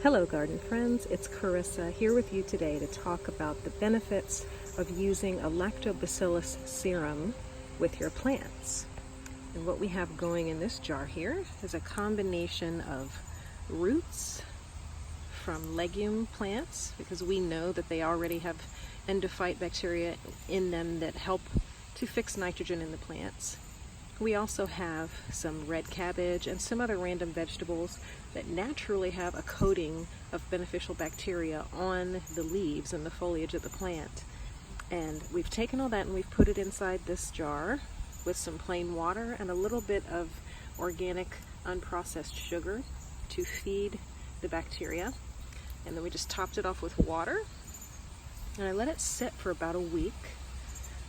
Hello garden friends, it's Carissa here with you today to talk about the benefits of using a Lactobacillus serum with your plants. And what we have going in this jar here is a combination of roots from legume plants, because we know that they already have endophyte bacteria in them that help to fix nitrogen in the plants. We also have some red cabbage and some other random vegetables that naturally have a coating of beneficial bacteria on the leaves and the foliage of the plant. And we've taken all that and we've put it inside this jar with some plain water and a little bit of organic unprocessed sugar to feed the bacteria. And then we just topped it off with water, and I let it sit for about a week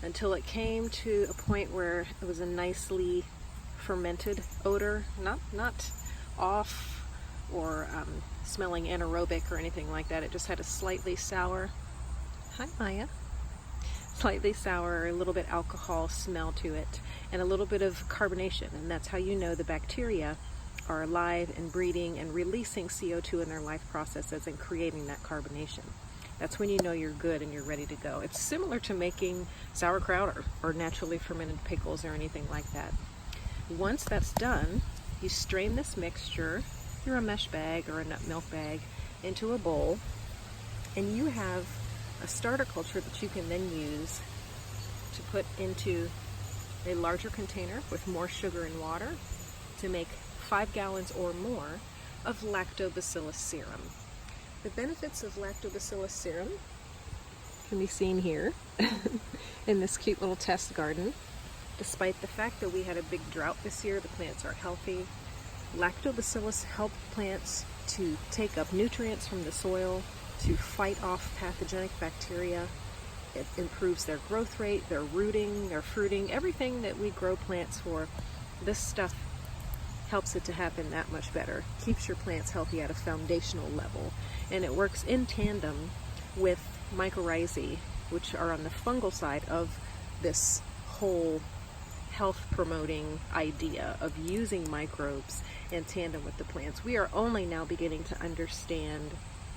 until it came to a point where it was a nicely fermented odor, not off or smelling anaerobic or anything like that. It just had a slightly sour, hi Maya, slightly sour, a little bit alcohol smell to it, and a little bit of carbonation. And that's how you know the bacteria are alive and breeding and releasing CO2 in their life processes and creating that carbonation. That's when you know you're good and you're ready to go. It's similar to making sauerkraut or naturally fermented pickles or anything like that. Once that's done, you strain this mixture through a mesh bag or a nut milk bag into a bowl, and you have a starter culture that you can then use to put into a larger container with more sugar and water to make 5 gallons or more of Lactobacillus serum. The benefits of Lactobacillus serum can be seen here in this cute little test garden. Despite the fact that we had a big drought this year, the plants are healthy. Lactobacillus help plants to take up nutrients from the soil, to fight off pathogenic bacteria. It improves their growth rate, their rooting, their fruiting, everything that we grow plants for. This stuff helps it to happen that much better, keeps your plants healthy at a foundational level, and it works in tandem with mycorrhizae, which are on the fungal side of this whole health promoting idea of using microbes in tandem with the plants. We are only now beginning to understand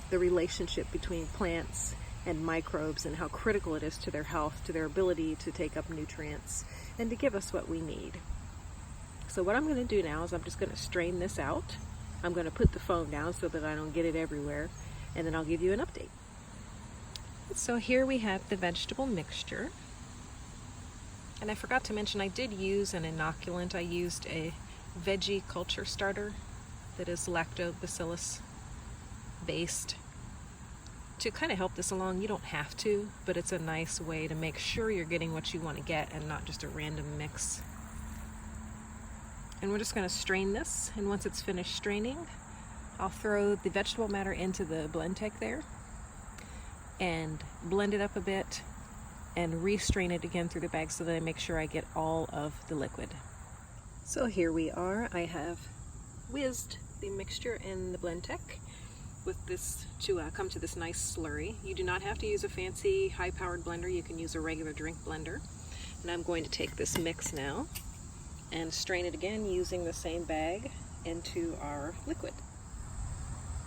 the relationship between plants and microbes and how critical it is to their health, to their ability to take up nutrients, and to give us what we need. So what I'm going to do now is I'm just going to strain this out. I'm going to put the phone down so that I don't get it everywhere, and then I'll give you an update. So here we have the vegetable mixture. And I forgot to mention, I did use an inoculant. I used a Veggie culture starter that is Lactobacillus based to kind of help this along. You don't have to, but it's a nice way to make sure you're getting what you want to get and not just a random mix. And we're just going to strain this, and once it's finished straining, I'll throw the vegetable matter into the Blendtec there and blend it up a bit and re-strain it again through the bag so that I make sure I get all of the liquid. So here we are. I have whizzed the mixture in the Blendtec with this to come to this nice slurry. You do not have to use a fancy high-powered blender. You can use a regular drink blender. And I'm going to take this mix now and strain it again using the same bag into our liquid.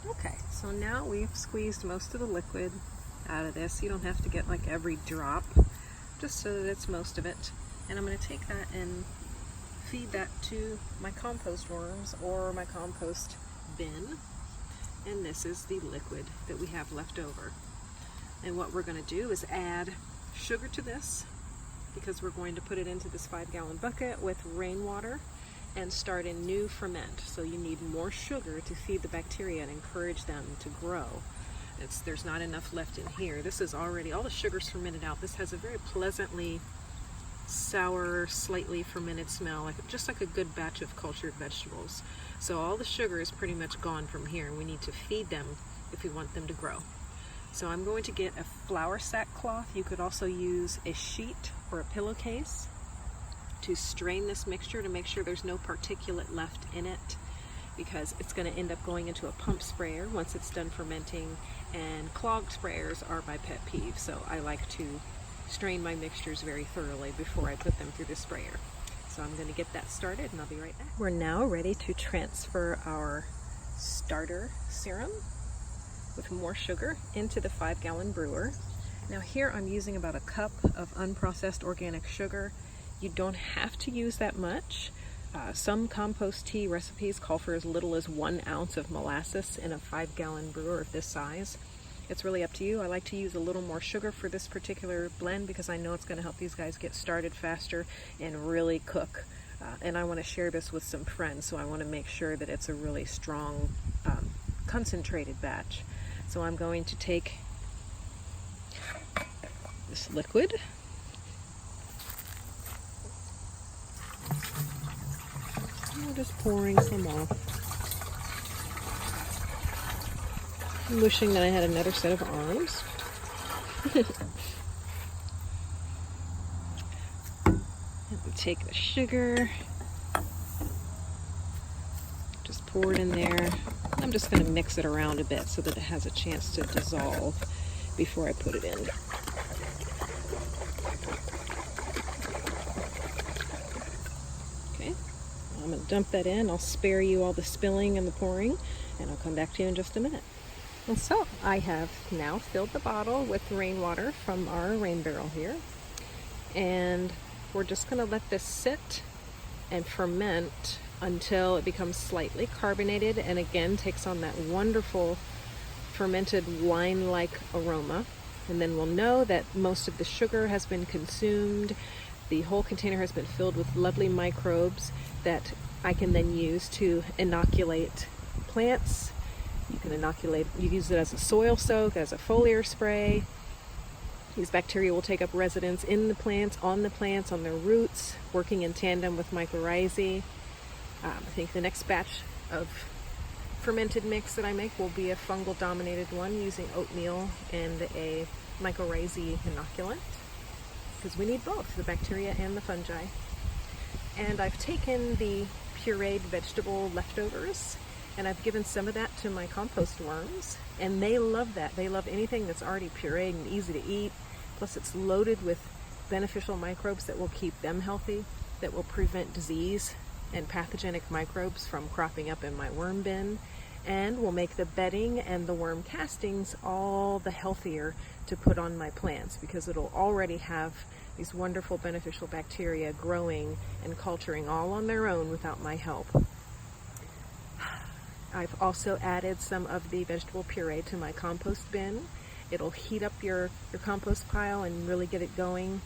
Okay, so now we've squeezed most of the liquid out of this. You don't have to get like every drop, just so that it's most of it. And I'm going to take that and feed that to my compost worms or my compost bin. And this is the liquid that we have left over. And what we're going to do is add sugar to this, because we're going to put it into this 5-gallon bucket with rainwater and start a new ferment. So you need more sugar to feed the bacteria and encourage them to grow. There's not enough left in here. This is already, all the sugar's fermented out. This has a very pleasantly sour, slightly fermented smell, just like a good batch of cultured vegetables. So all the sugar is pretty much gone from here, and we need to feed them if we want them to grow. So I'm going to get a flour sack cloth. You could also use a sheet or a pillowcase to strain this mixture to make sure there's no particulate left in it, because it's going to end up going into a pump sprayer once it's done fermenting, and clogged sprayers are my pet peeve. So I like to strain my mixtures very thoroughly before I put them through the sprayer. So I'm going to get that started and I'll be right back. We're now ready to transfer our starter serum with more sugar into the 5-gallon brewer. Now here I'm using about a cup of unprocessed organic sugar. You don't have to use that much. Some compost tea recipes call for as little as 1 ounce of molasses in a 5-gallon brewer of this size. It's really up to you. I like to use a little more sugar for this particular blend because I know it's going to help these guys get started faster and really cook. And I want to share this with some friends, so I want to make sure that it's a really strong, concentrated batch. So I'm going to take this liquid. I'm just pouring some off. I'm wishing that I had another set of arms. Take the sugar, just pour it in there. I'm just going to mix it around a bit so that it has a chance to dissolve before I put it in. Okay, I'm going to dump that in. I'll spare you all the spilling and the pouring, and I'll come back to you in just a minute. And so I have now filled the bottle with rainwater from our rain barrel here, and we're just going to let this sit and ferment until it becomes slightly carbonated and again takes on that wonderful fermented wine-like aroma. And then we'll know that most of the sugar has been consumed. The whole container has been filled with lovely microbes that I can then use to inoculate plants. You can inoculate, you use it as a soil soak, as a foliar spray. These bacteria will take up residence in the plants, on their roots, working in tandem with mycorrhizae. I think the next batch of fermented mix that I make will be a fungal dominated one using oatmeal and a mycorrhizae inoculant, because we need both, the bacteria and the fungi. And I've taken the pureed vegetable leftovers and I've given some of that to my compost worms, and they love that. They love anything that's already pureed and easy to eat. Plus it's loaded with beneficial microbes that will keep them healthy, that will prevent disease and pathogenic microbes from cropping up in my worm bin, and will make the bedding and the worm castings all the healthier to put on my plants, because it'll already have these wonderful beneficial bacteria growing and culturing all on their own without my help. I've also added some of the vegetable puree to my compost bin. It'll heat up your compost pile and really get it going.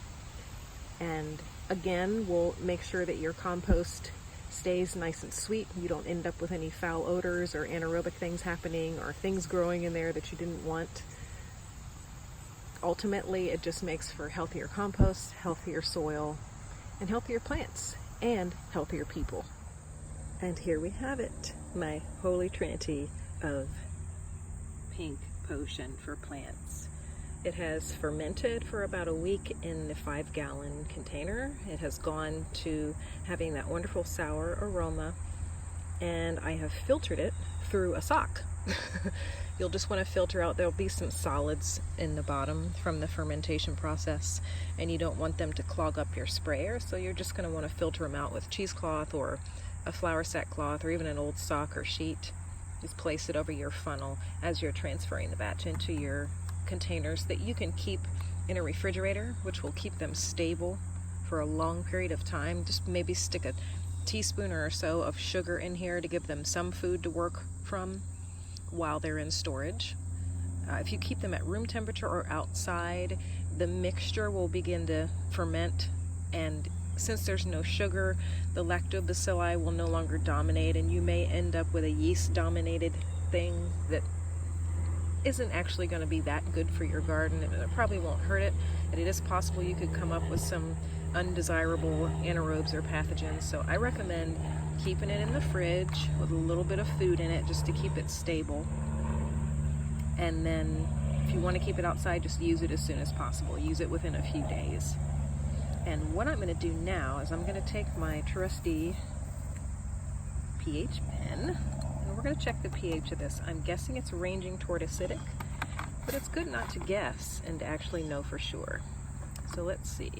And again, we'll make sure that your compost stays nice and sweet. You don't end up with any foul odors or anaerobic things happening or things growing in there that you didn't want. Ultimately, it just makes for healthier compost, healthier soil, and healthier plants, and healthier people. And here we have it, my holy trinity of pink potion for plants. It has fermented for about a week in the 5-gallon container. It has gone to having that wonderful sour aroma, and I have filtered it through a sock. You'll just want to filter out, there'll be some solids in the bottom from the fermentation process, and you don't want them to clog up your sprayer, so you're just going to want to filter them out with cheesecloth or a flour sack cloth or even an old sock or sheet. Just place it over your funnel as you're transferring the batch into your containers that you can keep in a refrigerator, which will keep them stable for a long period of time. Just maybe stick a teaspoon or so of sugar in here to give them some food to work from while they're in storage. If you keep them at room temperature or outside, the mixture will begin to ferment, and since there's no sugar, the lactobacilli will no longer dominate, and you may end up with a yeast-dominated thing that isn't actually going to be that good for your garden, and it probably won't hurt it. And it is possible you could come up with some undesirable anaerobes or pathogens. So I recommend keeping it in the fridge with a little bit of food in it just to keep it stable. And then if you want to keep it outside, just use it as soon as possible. Use it within a few days. And what I'm going to do now is I'm going to take my trusty pH pen, and we're going to check the pH of this. I'm guessing it's ranging toward acidic, but it's good not to guess and to actually know for sure. So let's see.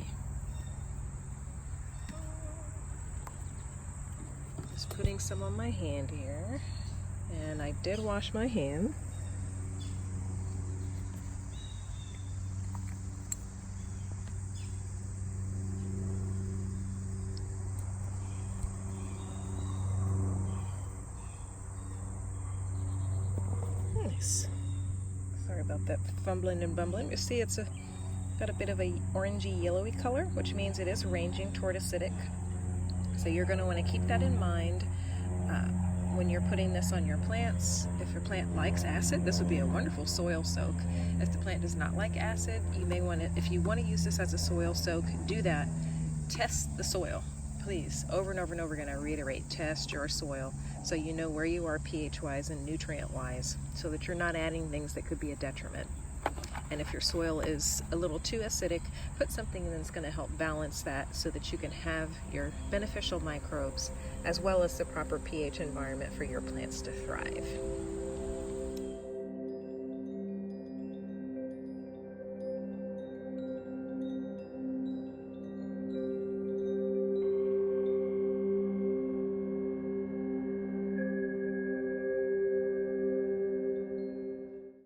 Just putting some on my hand here, and I did wash my hand. nice. Sorry about that fumbling and bumbling. You see it's got a bit of a orangey yellowy color, which means it is ranging toward acidic. So you're going to want to keep that in mind when you're putting this on your plants. If your plant likes acid, this would be a wonderful soil soak. If the plant does not like acid, you may want to, if you want to use this as a soil soak, do that. Test the soil, please. Over and over and over, going to reiterate, test your soil so you know where you are pH-wise and nutrient-wise, so that you're not adding things that could be a detriment. And if your soil is a little too acidic, put something that's going to help balance that so that you can have your beneficial microbes as well as the proper pH environment for your plants to thrive.